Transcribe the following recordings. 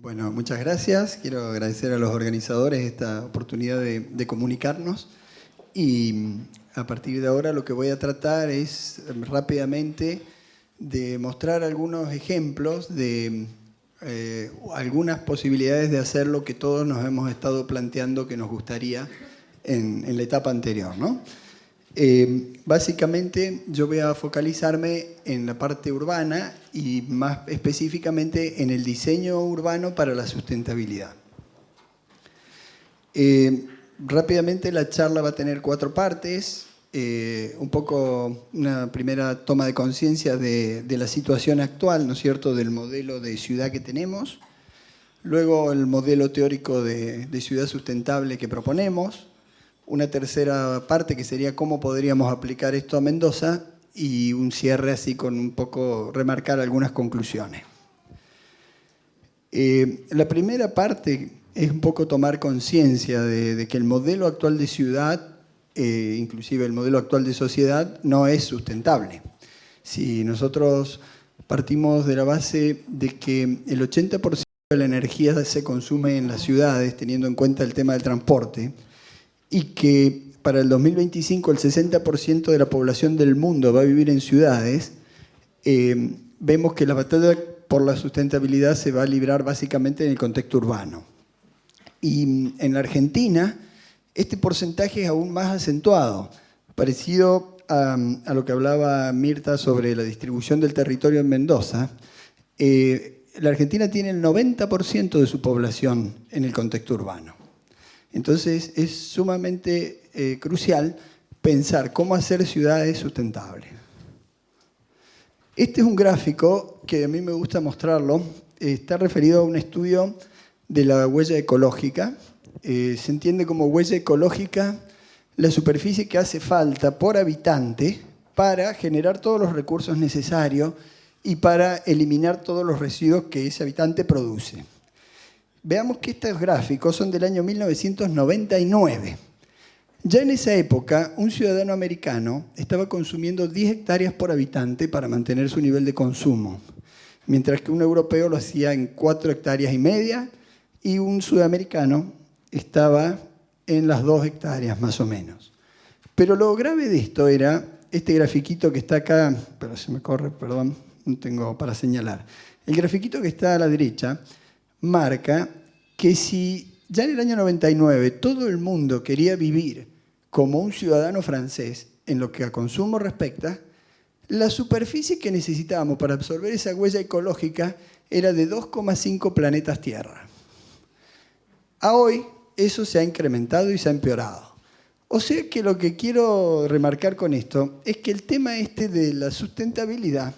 Bueno, muchas gracias. Quiero agradecer a los organizadores esta oportunidad de comunicarnos. Y a partir de ahora lo que voy a tratar es rápidamente de mostrar algunos ejemplos de algunas posibilidades de hacer lo que todos nos hemos estado planteando que nos gustaría en la etapa anterior, ¿no? Básicamente yo voy a focalizarme en la parte urbana y más específicamente en el diseño urbano para la sustentabilidad. Rápidamente la charla va a tener 4 partes, un poco una primera toma de conciencia de la situación actual, ¿no es cierto?, del modelo de ciudad que tenemos, luego el modelo teórico de ciudad sustentable que proponemos, una tercera parte que sería cómo podríamos aplicar esto a Mendoza y un cierre así con un poco remarcar algunas conclusiones. La primera parte es un poco tomar conciencia de que el modelo actual de ciudad, inclusive el modelo actual de sociedad, no es sustentable. Si nosotros partimos de la base de que el 80% de la energía se consume en las ciudades, teniendo en cuenta el tema del transporte, y que para el 2025 el 60% de la población del mundo va a vivir en ciudades, vemos que la batalla por la sustentabilidad se va a librar básicamente en el contexto urbano. Y en la Argentina este porcentaje es aún más acentuado, parecido a lo que hablaba Mirta sobre la distribución del territorio en Mendoza. La Argentina tiene el 90% de su población en el contexto urbano. Entonces es sumamente crucial pensar cómo hacer ciudades sustentables. Este es un gráfico que a mí me gusta mostrarlo. Está referido a un estudio de la huella ecológica. Se entiende como huella ecológica la superficie que hace falta por habitante para generar todos los recursos necesarios y para eliminar todos los residuos que ese habitante produce. Veamos que estos gráficos son del año 1999. Ya en esa época, un ciudadano americano estaba consumiendo 10 hectáreas por habitante para mantener su nivel de consumo, mientras que un europeo lo hacía en 4,5 hectáreas y un sudamericano estaba en las 2 hectáreas más o menos. Pero lo grave de esto era este grafiquito que está acá, pero se me corre, perdón, no tengo para señalar. El grafiquito que está a la derecha marca que si ya en el año 99 todo el mundo quería vivir como un ciudadano francés en lo que a consumo respecta, la superficie que necesitábamos para absorber esa huella ecológica era de 2,5 planetas Tierra. A hoy eso se ha incrementado y se ha empeorado. O sea que lo que quiero remarcar con esto es que el tema este de la sustentabilidad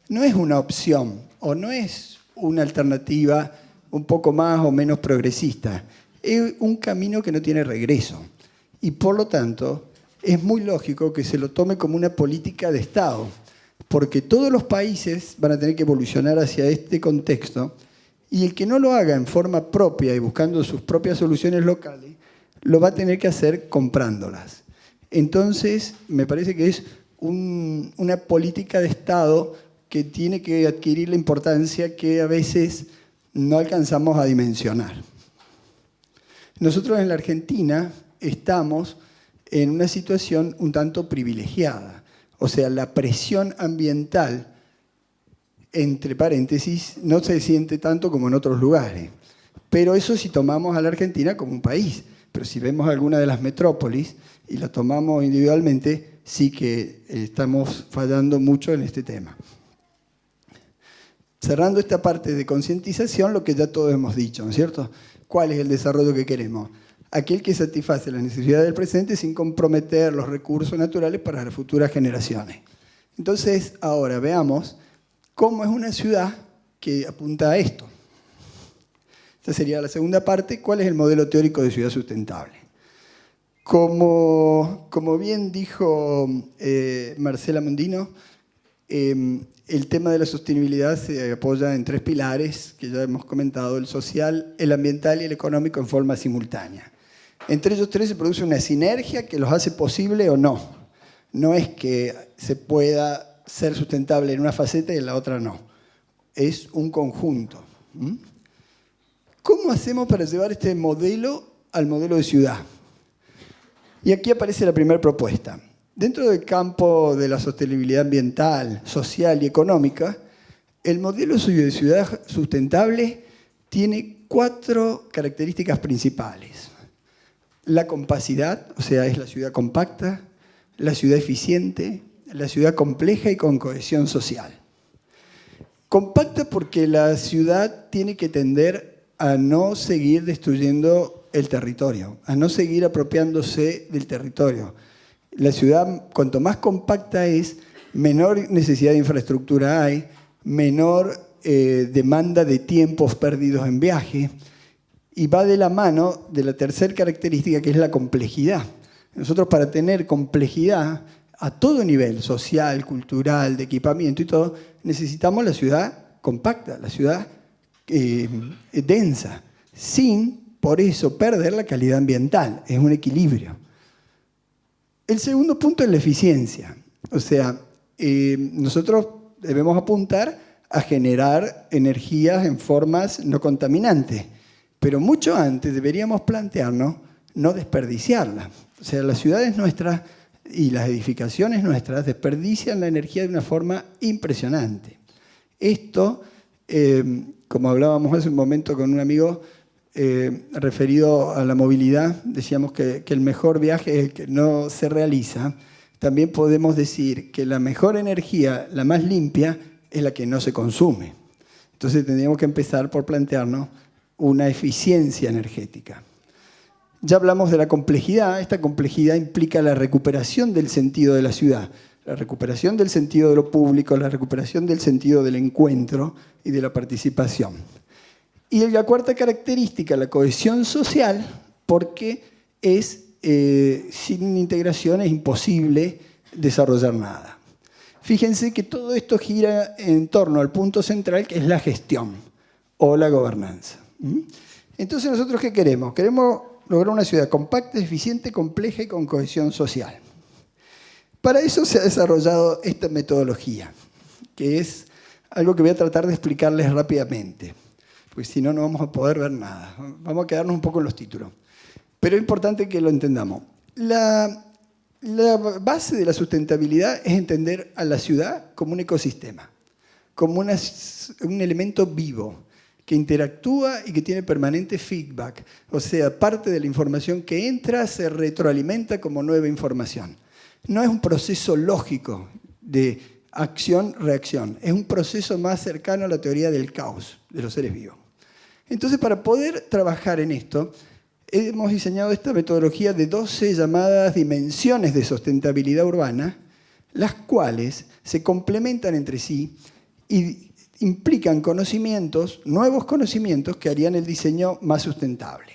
no es una opción o no es una alternativa un poco más o menos progresista. Es un camino que no tiene regreso y por lo tanto es muy lógico que se lo tome como una política de Estado, porque todos los países van a tener que evolucionar hacia este contexto y el que no lo haga en forma propia y buscando sus propias soluciones locales, lo va a tener que hacer comprándolas. Entonces me parece que es una política de Estado que tiene que adquirir la importancia que a veces no alcanzamos a dimensionar. Nosotros en la Argentina estamos en una situación un tanto privilegiada. O sea, la presión ambiental, entre paréntesis, no se siente tanto como en otros lugares. Pero eso si tomamos a la Argentina como un país. Pero si vemos alguna de las metrópolis y la tomamos individualmente, sí que estamos fallando mucho en este tema. Cerrando esta parte de concientización, lo que ya todos hemos dicho, ¿no es cierto? ¿Cuál es el desarrollo que queremos? Aquel que satisface las necesidades del presente sin comprometer los recursos naturales para las futuras generaciones. Entonces, ahora veamos cómo es una ciudad que apunta a esto. Esta sería la segunda parte. ¿Cuál es el modelo teórico de ciudad sustentable? Como bien dijo Marcela Mondino, el tema de la sostenibilidad se apoya en 3 pilares que ya hemos comentado: el social, el ambiental y el económico en forma simultánea. Entre ellos 3 se produce una sinergia que los hace posible o no. No es que se pueda ser sustentable en una faceta y en la otra no. Es un conjunto. ¿cómo hacemos para llevar este modelo al modelo de ciudad? Y aquí aparece la primera propuesta. Dentro del campo de la sostenibilidad ambiental, social y económica, el modelo de ciudad sustentable tiene 4 características principales. La compacidad, o sea, es la ciudad compacta, la ciudad eficiente, la ciudad compleja y con cohesión social. Compacta porque la ciudad tiene que tender a no seguir destruyendo el territorio, a no seguir apropiándose del territorio. La ciudad, cuanto más compacta es, menor necesidad de infraestructura hay, menor demanda de tiempos perdidos en viaje, y va de la mano de la tercera característica, que es la complejidad. Nosotros, para tener complejidad a todo nivel, social, cultural, de equipamiento y todo, necesitamos la ciudad compacta, la ciudad densa, sin, por eso, perder la calidad ambiental. Es un equilibrio. El segundo punto es la eficiencia. O sea, nosotros debemos apuntar a generar energías en formas no contaminantes. Pero mucho antes deberíamos plantearnos no desperdiciarla. O sea, las ciudades nuestras y las edificaciones nuestras desperdician la energía de una forma impresionante. Esto, como hablábamos hace un momento con un amigo referido a la movilidad, decíamos que el mejor viaje es el que no se realiza. También podemos decir que la mejor energía, la más limpia, es la que no se consume. Entonces tendríamos que empezar por plantearnos una eficiencia energética. Ya hablamos de la complejidad. Esta complejidad implica la recuperación del sentido de la ciudad, la recuperación del sentido de lo público, la recuperación del sentido del encuentro y de la participación. Y la cuarta característica, la cohesión social, porque sin integración es imposible desarrollar nada. Fíjense que todo esto gira en torno al punto central, que es la gestión o la gobernanza. Entonces, ¿nosotros qué queremos? Queremos lograr una ciudad compacta, eficiente, compleja y con cohesión social. Para eso se ha desarrollado esta metodología, que es algo que voy a tratar de explicarles rápidamente, porque si no, no vamos a poder ver nada. Vamos a quedarnos un poco en los títulos. Pero es importante que lo entendamos. La base de la sustentabilidad es entender a la ciudad como un ecosistema, como un elemento vivo, que interactúa y que tiene permanente feedback. O sea, parte de la información que entra se retroalimenta como nueva información. No es un proceso lógico de acción-reacción. Es un proceso más cercano a la teoría del caos de los seres vivos. Entonces, para poder trabajar en esto, hemos diseñado esta metodología de 12 llamadas dimensiones de sustentabilidad urbana, las cuales se complementan entre sí y implican conocimientos, nuevos conocimientos que harían el diseño más sustentable.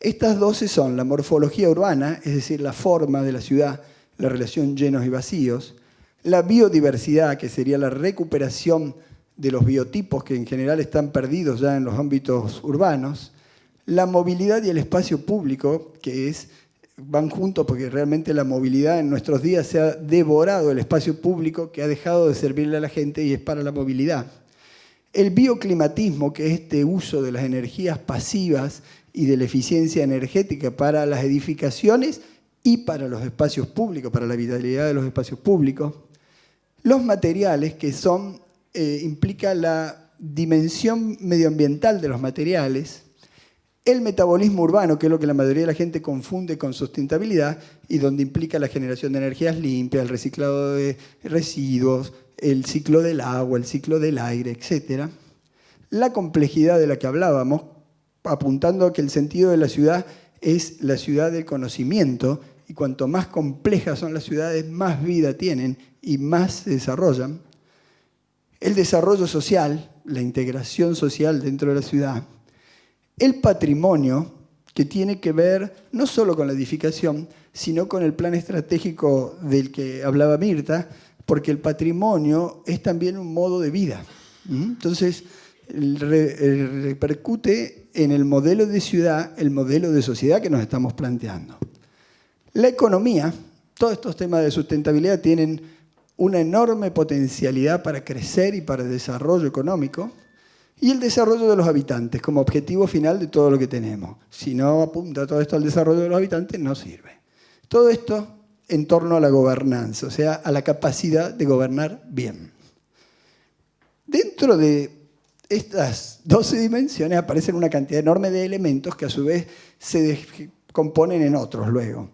Estas 12 son la morfología urbana, es decir, la forma de la ciudad, la relación llenos y vacíos, la biodiversidad, que sería la recuperación de los biotipos que en general están perdidos ya en los ámbitos urbanos, la movilidad y el espacio público, que van juntos porque realmente la movilidad en nuestros días se ha devorado el espacio público, que ha dejado de servirle a la gente y es para la movilidad. El bioclimatismo, que es este uso de las energías pasivas y de la eficiencia energética para las edificaciones y para los espacios públicos, para la vitalidad de los espacios públicos. Los materiales, que implica la dimensión medioambiental de los materiales. El metabolismo urbano, que es lo que la mayoría de la gente confunde con sustentabilidad y donde implica la generación de energías limpias, el reciclado de residuos, el ciclo del agua, el ciclo del aire, etc. La complejidad de la que hablábamos, apuntando a que el sentido de la ciudad es la ciudad del conocimiento, y cuanto más complejas son las ciudades, más vida tienen y más se desarrollan. El desarrollo social, la integración social dentro de la ciudad. El patrimonio, que tiene que ver no solo con la edificación, sino con el plan estratégico del que hablaba Mirta, porque el patrimonio es también un modo de vida. Entonces, repercute en el modelo de ciudad, el modelo de sociedad que nos estamos planteando. La economía, todos estos temas de sustentabilidad tienen una enorme potencialidad para crecer y para el desarrollo económico. y el desarrollo de los habitantes como objetivo final de todo lo que tenemos. Si no apunta todo esto al desarrollo de los habitantes, no sirve. Todo esto en torno a la gobernanza, o sea, a la capacidad de gobernar bien. Dentro de estas 12 dimensiones aparecen una cantidad enorme de elementos que a su vez se componen en otros luego.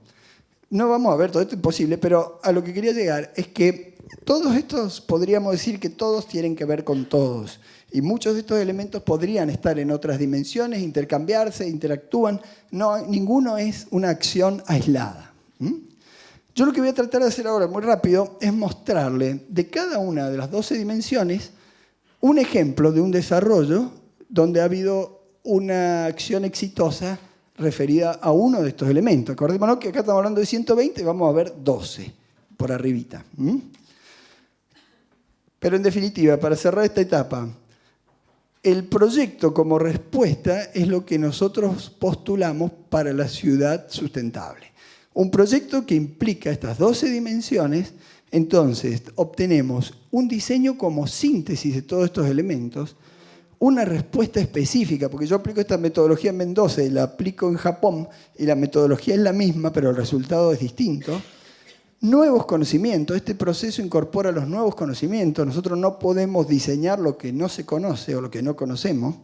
No vamos a ver todo esto imposible, pero a lo que quería llegar es que todos estos, podríamos decir que todos tienen que ver con todos. Y muchos de estos elementos podrían estar en otras dimensiones, intercambiarse, interactúan. No, ninguno es una acción aislada. Yo lo que voy a tratar de hacer ahora, muy rápido, es mostrarle de cada una de las 12 dimensiones un ejemplo de un desarrollo donde ha habido una acción exitosa referida a uno de estos elementos. Acordémonos que acá estamos hablando de 120 y vamos a ver 12 por arribita. Pero en definitiva, para cerrar esta etapa, el proyecto como respuesta es lo que nosotros postulamos para la ciudad sustentable. Un proyecto que implica estas 12 dimensiones, entonces obtenemos un diseño como síntesis de todos estos elementos, una respuesta específica, porque yo aplico esta metodología en Mendoza y la aplico en Japón, y la metodología es la misma, pero el resultado es distinto. Nuevos conocimientos, este proceso incorpora los nuevos conocimientos, nosotros no podemos diseñar lo que no se conoce o lo que no conocemos.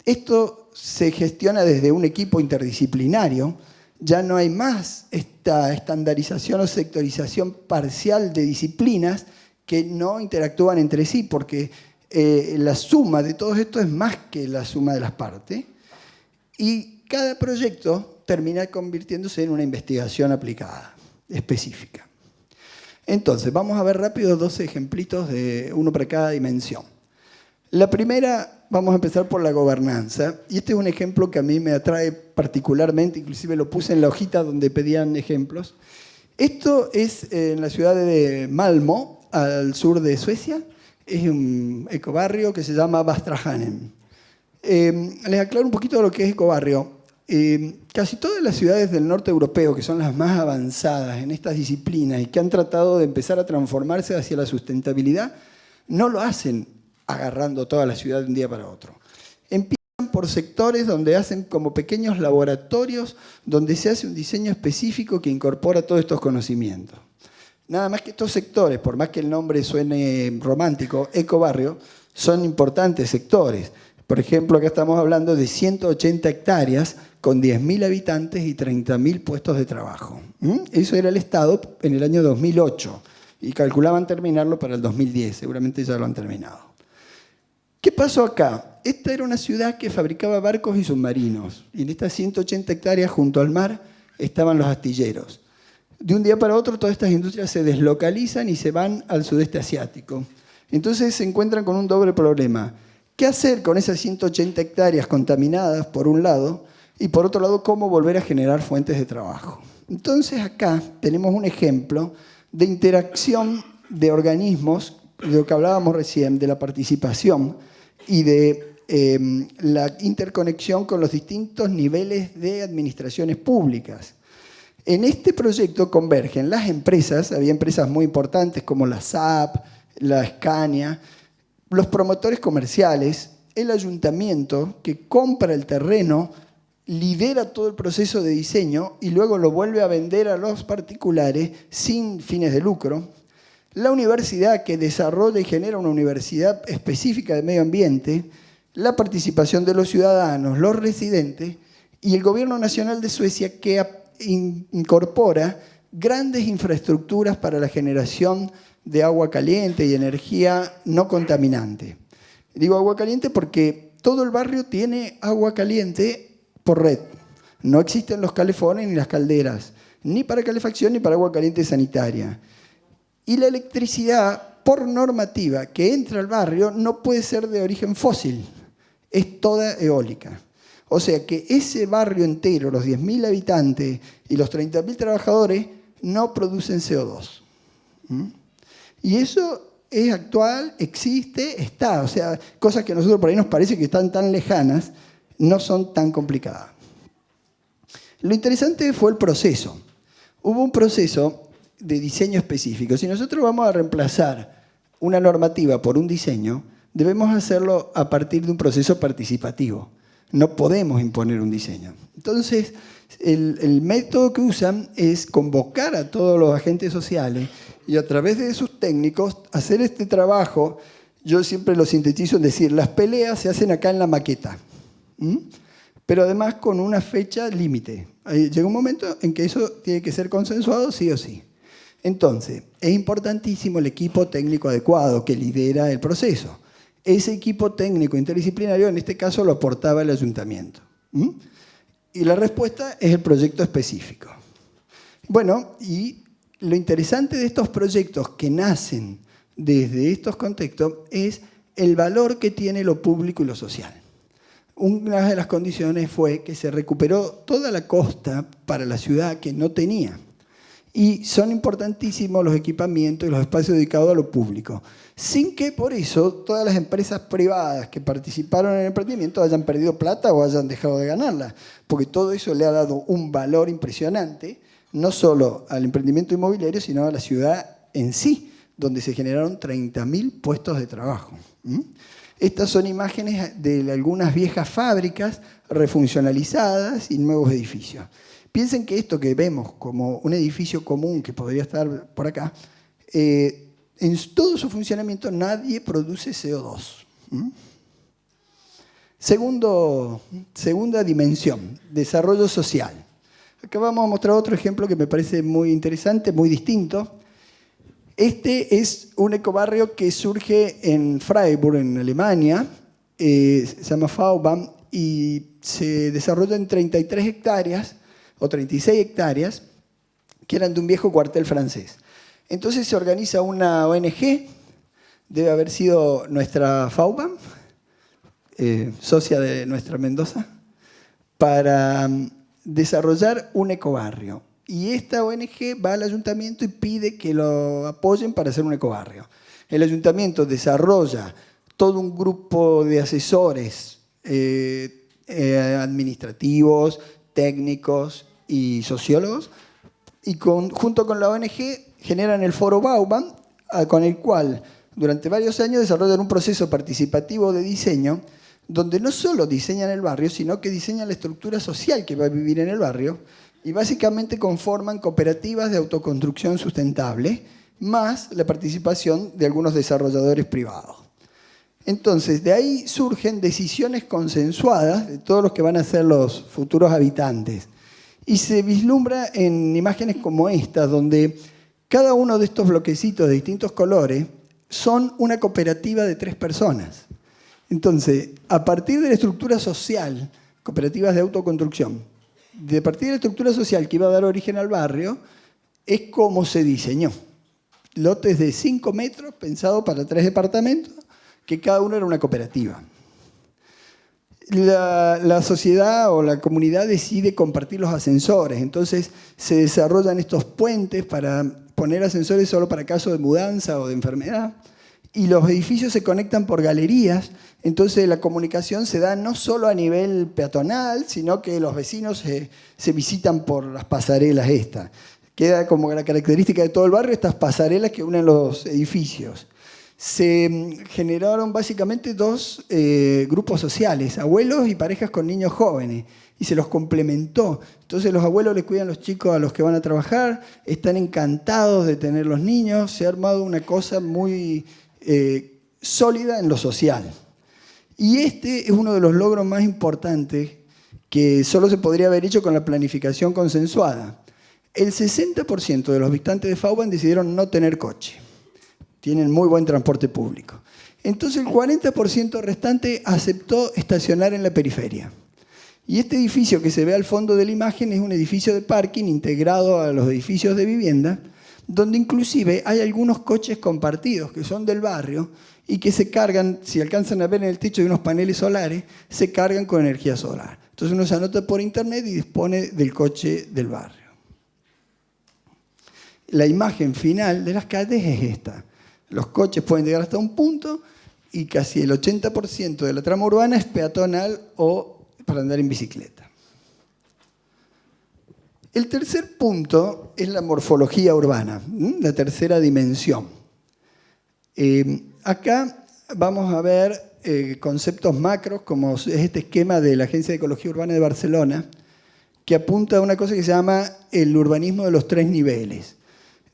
Esto se gestiona desde un equipo interdisciplinario, ya no hay más esta estandarización o sectorización parcial de disciplinas que no interactúan entre sí, porque la suma de todo esto es más que la suma de las partes, y cada proyecto termina convirtiéndose en una investigación aplicada, específica. Entonces, vamos a ver rápido 12 ejemplitos, de uno para cada dimensión. La primera, vamos a empezar por la gobernanza, y este es un ejemplo que a mí me atrae particularmente, inclusive lo puse en la hojita donde pedían ejemplos. Esto es en la ciudad de Malmö, al sur de Suecia. Es un ecobarrio que se llama Västra-Hanen. Les aclaro un poquito lo que es ecobarrio. Casi todas las ciudades del norte europeo, que son las más avanzadas en estas disciplinas y que han tratado de empezar a transformarse hacia la sustentabilidad, no lo hacen agarrando toda la ciudad de un día para otro. Empiezan por sectores donde hacen como pequeños laboratorios, donde se hace un diseño específico que incorpora todos estos conocimientos. Nada más que estos sectores, por más que el nombre suene romántico, ecobarrio, son importantes sectores. Por ejemplo, acá estamos hablando de 180 hectáreas con 10.000 habitantes y 30.000 puestos de trabajo. Eso era el Estado en el año 2008 y calculaban terminarlo para el 2010, seguramente ya lo han terminado. ¿Qué pasó acá? Esta era una ciudad que fabricaba barcos y submarinos, y en estas 180 hectáreas junto al mar estaban los astilleros. De un día para otro todas estas industrias se deslocalizan y se van al sudeste asiático. Entonces se encuentran con un doble problema. ¿Qué hacer con esas 180 hectáreas contaminadas, por un lado, y por otro lado, cómo volver a generar fuentes de trabajo? Entonces acá tenemos un ejemplo de interacción de organismos, de lo que hablábamos recién, de la participación y de la interconexión con los distintos niveles de administraciones públicas. En este proyecto convergen las empresas, había empresas muy importantes como la SAP, la Scania, los promotores comerciales, el ayuntamiento que compra el terreno, lidera todo el proceso de diseño y luego lo vuelve a vender a los particulares sin fines de lucro, la universidad que desarrolla y genera una universidad específica de medio ambiente, la participación de los ciudadanos, los residentes y el Gobierno Nacional de Suecia que incorpora grandes infraestructuras para la generación de agua caliente y energía no contaminante. Digo agua caliente porque todo el barrio tiene agua caliente por red. No existen los calefones ni las calderas, ni para calefacción ni para agua caliente sanitaria. Y la electricidad, por normativa, que entra al barrio no puede ser de origen fósil, es toda eólica. O sea que ese barrio entero, los 10.000 habitantes y los 30.000 trabajadores, no producen CO2. Y eso es actual, existe, está. O sea, cosas que a nosotros por ahí nos parece que están tan lejanas, no son tan complicadas. Lo interesante fue el proceso. Hubo un proceso de diseño específico. Si nosotros vamos a reemplazar una normativa por un diseño, debemos hacerlo a partir de un proceso participativo. No podemos imponer un diseño. Entonces, el método que usan es convocar a todos los agentes sociales y a través de sus técnicos hacer este trabajo. Yo siempre lo sintetizo en decir, las peleas se hacen acá en la maqueta, pero además con una fecha límite. Llega un momento en que eso tiene que ser consensuado sí o sí. Entonces, es importantísimo el equipo técnico adecuado que lidera el proceso. Ese equipo técnico interdisciplinario, en este caso, lo aportaba el ayuntamiento. Y la respuesta es el proyecto específico. Bueno, y lo interesante de estos proyectos que nacen desde estos contextos es el valor que tiene lo público y lo social. Una de las condiciones fue que se recuperó toda la costa para la ciudad que no tenía. Y son importantísimos los equipamientos y los espacios dedicados a lo público, sin que por eso todas las empresas privadas que participaron en el emprendimiento hayan perdido plata o hayan dejado de ganarla, porque todo eso le ha dado un valor impresionante, no solo al emprendimiento inmobiliario, sino a la ciudad en sí, donde se generaron 30.000 puestos de trabajo. Estas son imágenes de algunas viejas fábricas refuncionalizadas y nuevos edificios. Piensen que esto que vemos como un edificio común que podría estar por acá, en todo su funcionamiento nadie produce CO2. Segunda dimensión, desarrollo social. Acá vamos a mostrar otro ejemplo que me parece muy interesante, muy distinto. Este es un ecobarrio que surge en Freiburg, en Alemania, se llama Vauban, y se desarrolla en 33 hectáreas, o 36 hectáreas, que eran de un viejo cuartel francés. Entonces se organiza una ONG, debe haber sido nuestra Vauban, socia de nuestra Mendoza, para desarrollar un ecobarrio. Y esta ONG va al ayuntamiento y pide que lo apoyen para hacer un ecobarrio. El ayuntamiento desarrolla todo un grupo de asesores administrativos, técnicos y sociólogos, y junto con la ONG generan el Foro Vauban, con el cual durante varios años desarrollan un proceso participativo de diseño, donde no solo diseñan el barrio, sino que diseñan la estructura social que va a vivir en el barrio, y básicamente conforman cooperativas de autoconstrucción sustentable, más la participación de algunos desarrolladores privados. Entonces, de ahí surgen decisiones consensuadas de todos los que van a ser los futuros habitantes. Y se vislumbra en imágenes como esta, donde cada uno de estos bloquecitos de distintos colores son una cooperativa de 3 personas. Entonces, a partir de la estructura social, cooperativas de autoconstrucción, a partir de la estructura social que iba a dar origen al barrio, es como se diseñó. Lotes de 5 metros pensados para 3 departamentos, que cada uno era una cooperativa. La sociedad o la comunidad decide compartir los ascensores, entonces se desarrollan estos puentes para poner ascensores solo para casos de mudanza o de enfermedad, y los edificios se conectan por galerías, entonces la comunicación se da no solo a nivel peatonal, sino que los vecinos se visitan por las pasarelas estas. Queda como la característica de todo el barrio estas pasarelas que unen los edificios. Se generaron básicamente 2 grupos sociales, abuelos y parejas con niños jóvenes, y se los complementó. Entonces los abuelos les cuidan a los chicos a los que van a trabajar, están encantados de tener los niños, se ha armado una cosa muy sólida en lo social. Y este es uno de los logros más importantes que solo se podría haber hecho con la planificación consensuada. El 60% de los habitantes de Vauban decidieron no tener coche. Tienen muy buen transporte público. Entonces el 40% restante aceptó estacionar en la periferia. Y este edificio que se ve al fondo de la imagen es un edificio de parking integrado a los edificios de vivienda, donde inclusive hay algunos coches compartidos que son del barrio y que se cargan, si alcanzan a ver en el techo de unos paneles solares, se cargan con energía solar. Entonces uno se anota por internet y dispone del coche del barrio. La imagen final de las calles es esta. Los coches pueden llegar hasta un punto y casi el 80% de la trama urbana es peatonal o para andar en bicicleta. El tercer punto es la morfología urbana, la tercera dimensión. Acá vamos a ver conceptos macros, como es este esquema de la Agencia de Ecología Urbana de Barcelona, que apunta a una cosa que se llama el urbanismo de los 3 niveles.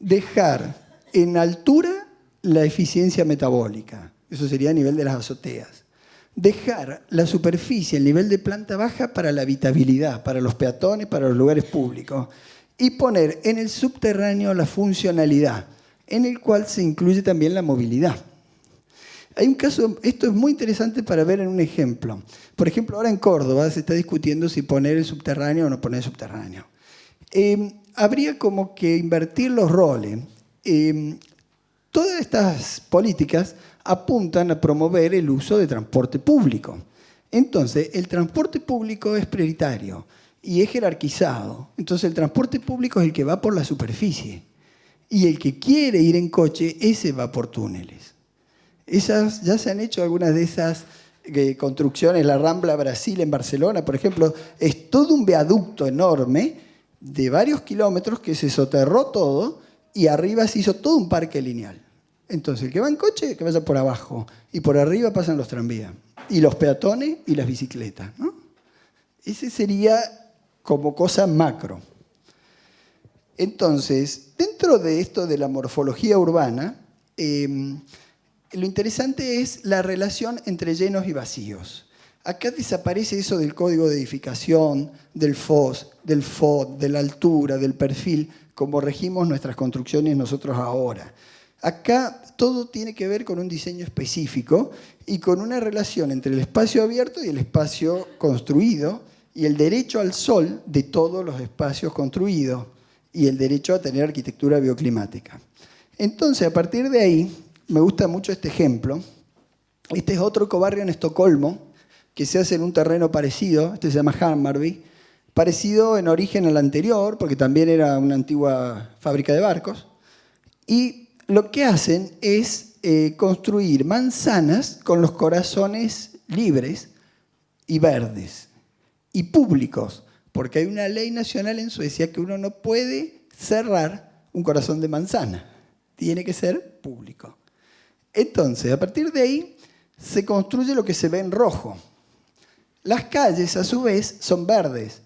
Dejar en altura la eficiencia metabólica, eso sería a nivel de las azoteas. Dejar la superficie, el nivel de planta baja para la habitabilidad, para los peatones, para los lugares públicos. Y poner en el subterráneo la funcionalidad, en el cual se incluye también la movilidad. Hay un caso, esto es muy interesante para ver en un ejemplo. Por ejemplo, ahora en Córdoba se está discutiendo si poner el subterráneo o no poner el subterráneo. Habría como que invertir los roles. Todas estas políticas apuntan a promover el uso de transporte público. Entonces, el transporte público es prioritario y es jerarquizado. Entonces, el transporte público es el que va por la superficie. Y el que quiere ir en coche, ese va por túneles. Ya se han hecho algunas de esas construcciones. La Rambla Brasil en Barcelona, por ejemplo, es todo un viaducto enorme de varios kilómetros que se soterró todo y arriba se hizo todo un parque lineal. Entonces, el que va en coche, que vaya por abajo. Y por arriba pasan los tranvías. Y los peatones y las bicicletas, ¿no? Ese sería como cosa macro. Entonces, dentro de esto de la morfología urbana, lo interesante es la relación entre llenos y vacíos. Acá desaparece eso del código de edificación, del FOS, del FOD, de la altura, del perfil, como regimos nuestras construcciones nosotros ahora. Acá todo tiene que ver con un diseño específico y con una relación entre el espacio abierto y el espacio construido y el derecho al sol de todos los espacios construidos y el derecho a tener arquitectura bioclimática. Entonces, a partir de ahí, me gusta mucho este ejemplo. Este es otro ecobarrio en Estocolmo, que se hace en un terreno parecido, este se llama Hammarby, parecido en origen al anterior, porque también era una antigua fábrica de barcos, y lo que hacen es construir manzanas con los corazones libres y verdes, y públicos, porque hay una ley nacional en Suecia que uno no puede cerrar un corazón de manzana, tiene que ser público. Entonces, a partir de ahí, se construye lo que se ve en rojo. Las calles, a su vez, son verdes,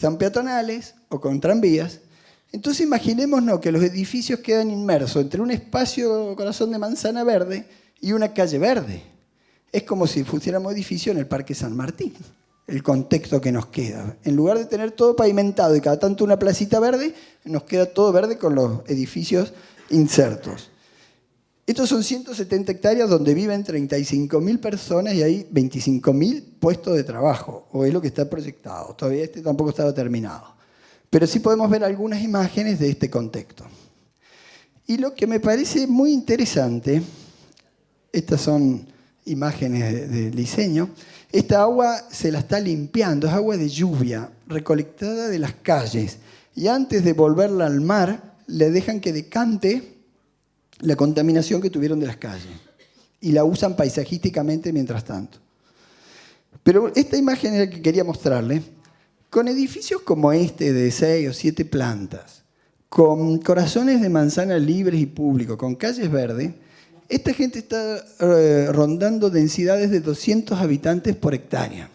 son peatonales o con tranvías. Entonces, imaginémonos que los edificios quedan inmersos entre un espacio corazón de manzana verde y una calle verde. Es como si pusiéramos edificio en el Parque San Martín, el contexto que nos queda. En lugar de tener todo pavimentado y cada tanto una placita verde, nos queda todo verde con los edificios insertos. Estos son 170 hectáreas donde viven 35.000 personas y hay 25.000 puestos de trabajo, o es lo que está proyectado. Todavía este tampoco estaba terminado. Pero sí podemos ver algunas imágenes de este contexto. Y lo que me parece muy interesante, estas son imágenes del diseño, esta agua se la está limpiando, es agua de lluvia, recolectada de las calles. Y antes de volverla al mar, le dejan que decante la contaminación que tuvieron de las calles. Y la usan paisajísticamente mientras tanto. Pero esta imagen es la que quería mostrarle. Con edificios como este de 6 o 7 plantas, con corazones de manzana libres y públicos, con calles verdes, esta gente está rondando densidades de 200 habitantes por hectárea,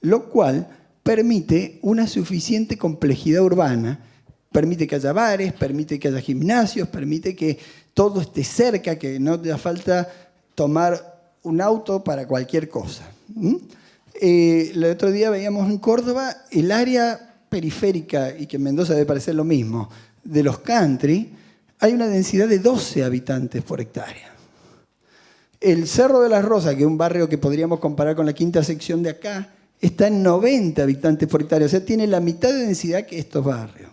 lo cual permite una suficiente complejidad urbana, permite que haya bares, permite que haya gimnasios, permite que todo esté cerca, que no te da falta tomar un auto para cualquier cosa. El otro día veíamos en Córdoba el área periférica, y que en Mendoza debe parecer lo mismo, de los country, hay una densidad de 12 habitantes por hectárea. El Cerro de las Rosas, que es un barrio que podríamos comparar con la quinta sección de acá, está en 90 habitantes por hectárea, o sea, tiene la mitad de densidad que estos barrios.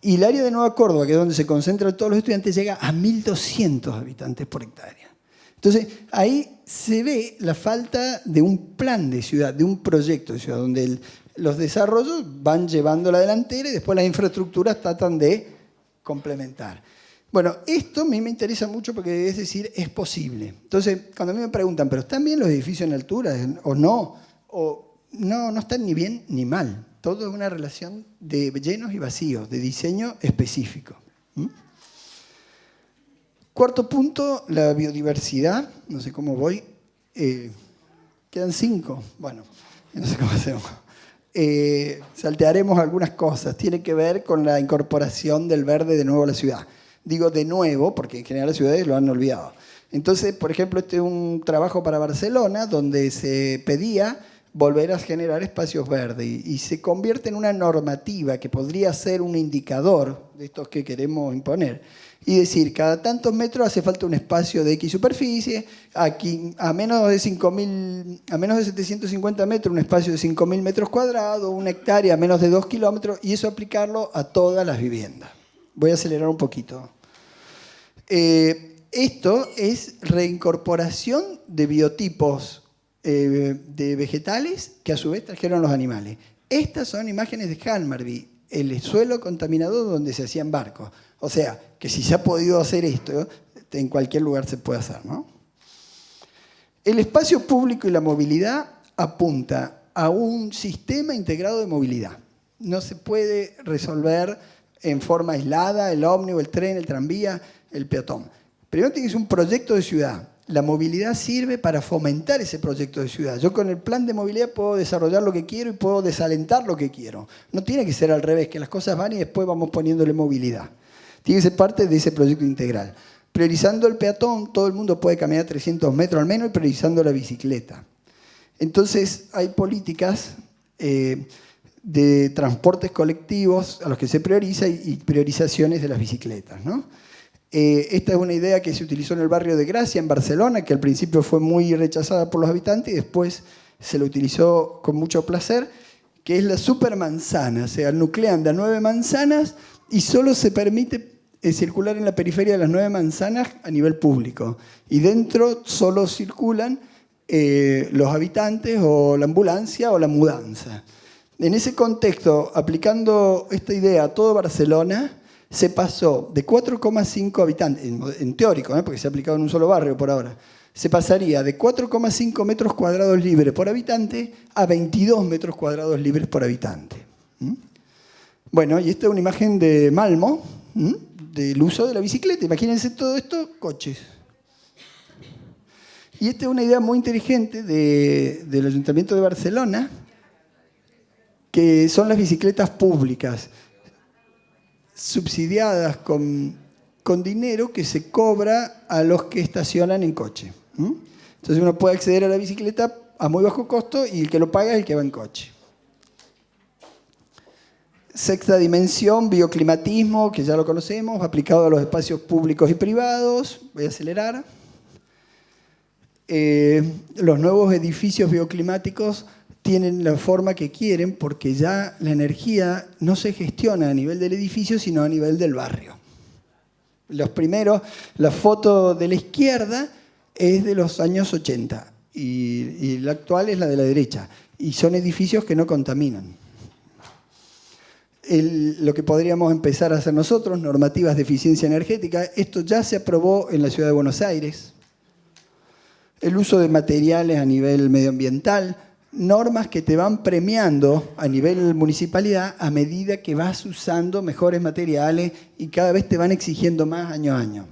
Y el área de Nueva Córdoba, que es donde se concentran todos los estudiantes, llega a 1.200 habitantes por hectárea. Entonces, ahí se ve la falta de un plan de ciudad, de un proyecto de ciudad, donde los desarrollos van llevando la delantera y después las infraestructuras tratan de complementar. Bueno, esto a mí me interesa mucho porque, es decir, es posible. Entonces, cuando a mí me preguntan, ¿pero están bien los edificios en altura o no? O no están ni bien ni mal. Todo es una relación de llenos y vacíos, de diseño específico. Cuarto punto, la biodiversidad. No sé cómo voy. Quedan 5. Bueno, no sé cómo hacemos. Saltearemos algunas cosas. Tiene que ver con la incorporación del verde de nuevo a la ciudad. Digo de nuevo porque en general las ciudades lo han olvidado. Entonces, por ejemplo, este es un trabajo para Barcelona donde se pedía volver a generar espacios verdes y se convierte en una normativa que podría ser un indicador de estos que queremos imponer y decir, cada tantos metros hace falta un espacio de X superficie, aquí a menos de 750 metros un espacio de 5.000 metros cuadrados, una hectárea a menos de 2 kilómetros, y eso aplicarlo a todas las viviendas. Voy a acelerar un poquito. Esto es reincorporación de biotipos de vegetales que a su vez trajeron los animales. Estas son imágenes de Hammarby, el suelo contaminado donde se hacían barcos. O sea, que si se ha podido hacer esto, en cualquier lugar se puede hacer, ¿no? El espacio público y la movilidad apunta a un sistema integrado de movilidad. No se puede resolver en forma aislada el ómnibus, el tren, el tranvía, el peatón. Primero tiene que ser un proyecto de ciudad. La movilidad sirve para fomentar ese proyecto de ciudad. Yo con el plan de movilidad puedo desarrollar lo que quiero y puedo desalentar lo que quiero. No tiene que ser al revés, que las cosas van y después vamos poniéndole movilidad. Tiene que ser parte de ese proyecto integral. Priorizando el peatón, todo el mundo puede caminar 300 metros al menos, y priorizando la bicicleta. Entonces hay políticas de transportes colectivos a los que se prioriza y priorizaciones de las bicicletas, ¿no? Esta es una idea que se utilizó en el barrio de Gracia, en Barcelona, que al principio fue muy rechazada por los habitantes y después se la utilizó con mucho placer, que es la supermanzana. O sea, nuclean de a 9 manzanas y solo se permite circular en la periferia de las 9 manzanas a nivel público. Y dentro solo circulan los habitantes o la ambulancia o la mudanza. En ese contexto, aplicando esta idea a todo Barcelona, se pasó de 4,5 habitantes, en teórico, porque se ha aplicado en un solo barrio por ahora, se pasaría de 4,5 metros cuadrados libres por habitante a 22 metros cuadrados libres por habitante. Bueno, y esta es una imagen de Malmo, del uso de la bicicleta. Imagínense todo esto, coches. Y esta es una idea muy inteligente del Ayuntamiento de Barcelona, que son las bicicletas públicas, subsidiadas con dinero que se cobra a los que estacionan en coche. Entonces uno puede acceder a la bicicleta a muy bajo costo y el que lo paga es el que va en coche. Sexta dimensión, bioclimatismo, que ya lo conocemos, aplicado a los espacios públicos y privados. Voy a acelerar. Los nuevos edificios bioclimáticos tienen la forma que quieren porque ya la energía no se gestiona a nivel del edificio, sino a nivel del barrio. Los primeros, la foto de la izquierda es de los años 80 y la actual es la de la derecha. Y son edificios que no contaminan. Lo que podríamos empezar a hacer nosotros, normativas de eficiencia energética, esto ya se aprobó en la Ciudad de Buenos Aires. El uso de materiales a nivel medioambiental, normas que te van premiando a nivel municipalidad a medida que vas usando mejores materiales y cada vez te van exigiendo más año a año.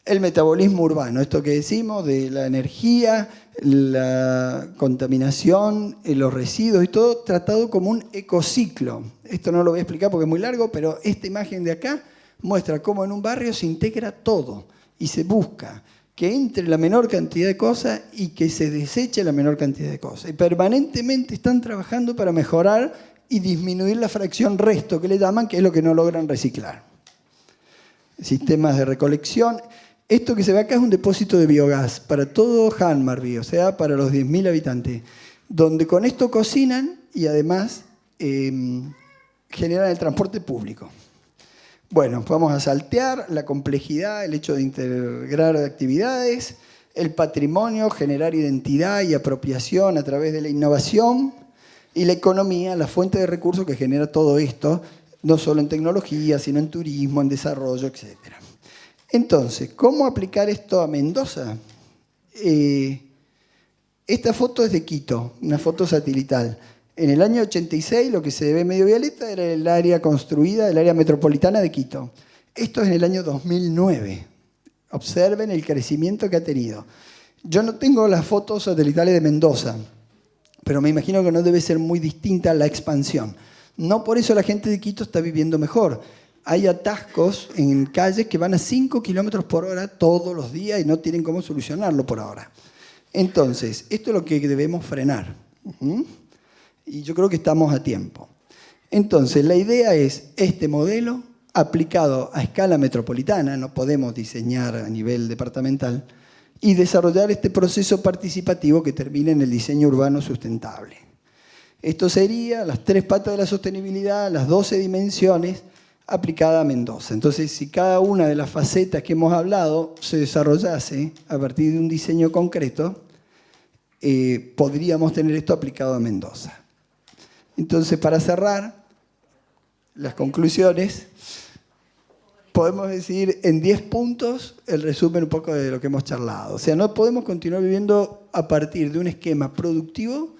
El metabolismo urbano, esto que decimos de la energía, la contaminación, los residuos y todo tratado como un ecociclo. Esto no lo voy a explicar porque es muy largo, pero esta imagen de acá muestra cómo en un barrio se integra todo y se busca que entre la menor cantidad de cosas y que se deseche la menor cantidad de cosas. Y permanentemente están trabajando para mejorar y disminuir la fracción resto, que le llaman, que es lo que no logran reciclar. Sistemas de recolección. Esto que se ve acá es un depósito de biogás para todo Hammarby, o sea, para los 10.000 habitantes, donde con esto cocinan y además generan el transporte público. Bueno, vamos a saltear la complejidad, el hecho de integrar actividades, el patrimonio, generar identidad y apropiación a través de la innovación, y la economía, la fuente de recursos que genera todo esto, no solo en tecnología, sino en turismo, en desarrollo, etc. Entonces, ¿cómo aplicar esto a Mendoza? Esta foto es de Quito, una foto satelital. En el año 86 lo que se ve medio violeta era el área construida, el área metropolitana de Quito. Esto es en el año 2009. Observen el crecimiento que ha tenido. Yo no tengo las fotos satelitales de Mendoza, pero me imagino que no debe ser muy distinta la expansión. No por eso la gente de Quito está viviendo mejor. Hay atascos en calles que van a 5 kilómetros por hora todos los días y no tienen cómo solucionarlo por ahora. Entonces, esto es lo que debemos frenar. Y yo creo que estamos a tiempo. Entonces, la idea es este modelo aplicado a escala metropolitana, no podemos diseñar a nivel departamental, y desarrollar este proceso participativo que termine en el diseño urbano sustentable. Esto sería las 3 patas de la sostenibilidad, las 12 dimensiones aplicadas a Mendoza. Entonces, si cada una de las facetas que hemos hablado se desarrollase a partir de un diseño concreto, podríamos tener esto aplicado a Mendoza. Entonces, para cerrar las conclusiones, podemos decir en 10 puntos el resumen un poco de lo que hemos charlado. O sea, no podemos continuar viviendo a partir de un esquema productivo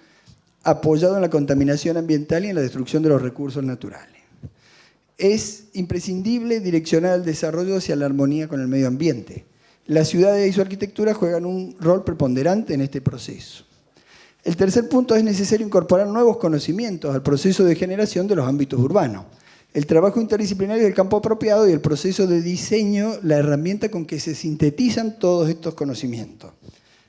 apoyado en la contaminación ambiental y en la destrucción de los recursos naturales. Es imprescindible direccionar el desarrollo hacia la armonía con el medio ambiente. Las ciudades y su arquitectura juegan un rol preponderante en este proceso. El tercer punto es necesario incorporar nuevos conocimientos al proceso de generación de los ámbitos urbanos. El trabajo interdisciplinario del campo apropiado y el proceso de diseño, la herramienta con que se sintetizan todos estos conocimientos.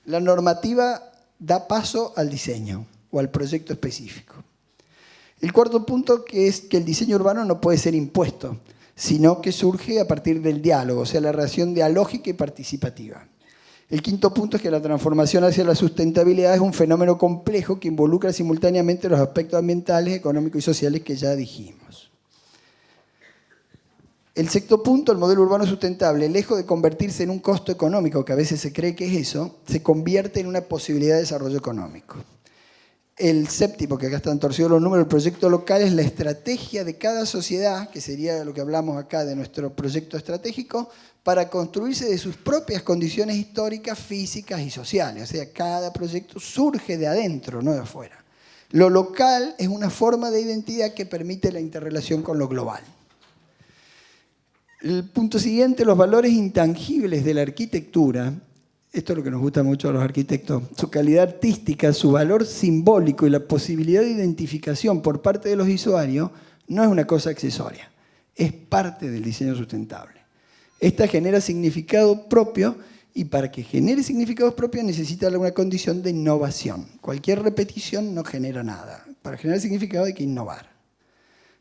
La normativa da paso al diseño o al proyecto específico. El cuarto punto que es que el diseño urbano no puede ser impuesto, sino que surge a partir del diálogo, o sea, la relación dialógica y participativa. El quinto punto es que la transformación hacia la sustentabilidad es un fenómeno complejo que involucra simultáneamente los aspectos ambientales, económicos y sociales que ya dijimos. El sexto punto, el modelo urbano sustentable, lejos de convertirse en un costo económico, que a veces se cree que es eso, se convierte en una posibilidad de desarrollo económico. El séptimo, que acá están torcidos los números, el proyecto local es la estrategia de cada sociedad, que sería lo que hablamos acá de nuestro proyecto estratégico, para construirse de sus propias condiciones históricas, físicas y sociales. O sea, cada proyecto surge de adentro, no de afuera. Lo local es una forma de identidad que permite la interrelación con lo global. El punto siguiente, los valores intangibles de la arquitectura. Esto es lo que nos gusta mucho a los arquitectos. Su calidad artística, su valor simbólico y la posibilidad de identificación por parte de los usuarios no es una cosa accesoria, es parte del diseño sustentable. Esta genera significado propio y para que genere significados propios necesita una condición de innovación. Cualquier repetición no genera nada. Para generar significado hay que innovar.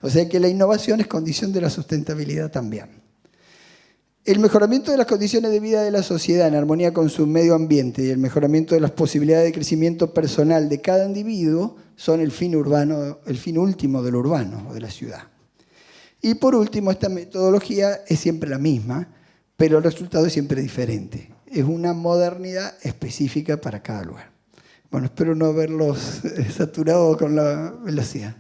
O sea que la innovación es condición de la sustentabilidad también. El mejoramiento de las condiciones de vida de la sociedad en armonía con su medio ambiente y el mejoramiento de las posibilidades de crecimiento personal de cada individuo son el fin urbano, el fin último del urbano o de la ciudad. Y por último, esta metodología es siempre la misma, pero el resultado es siempre diferente. Es una modernidad específica para cada lugar. Bueno, espero no haberlos saturado con la velocidad.